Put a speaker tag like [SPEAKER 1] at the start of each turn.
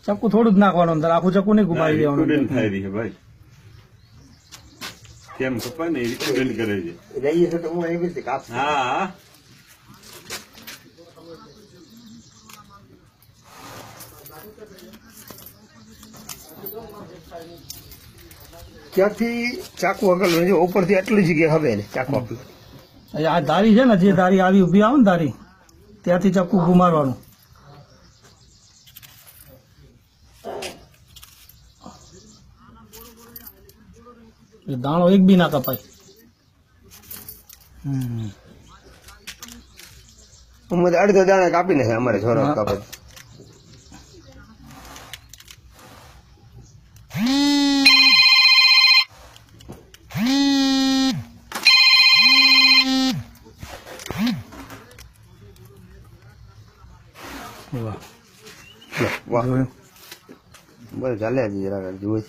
[SPEAKER 1] ચક્કુ થોડું જ નાખવાનું અંદર, આખું ચક્કુ નહીં ઘુમાવી દેવાનું.
[SPEAKER 2] થાય રહી છે ભાઈ, કેમ કપાય ને એ રીતે બેન્ડ કરે છે.
[SPEAKER 3] રહીએ તો હું એવી રીતે કાપ.
[SPEAKER 2] હા
[SPEAKER 3] ક્યાંથી ચાકુ આગળ જો ઉપરથી આટલી જગ્યા હવે ને ચાકુ આપી.
[SPEAKER 1] આ ધારી છે ને, જે ધારી આવી ઉભી આવે ને ધારી, ત્યાંથી ચક્કુ ઘુમાડવાનું. દાણો એક બી ના કપાય.
[SPEAKER 3] અડધો દાણા કાપી નાખે અમારે છોરા કાપે. વાહ વાહ બસ ચાલે જરા જોઈ.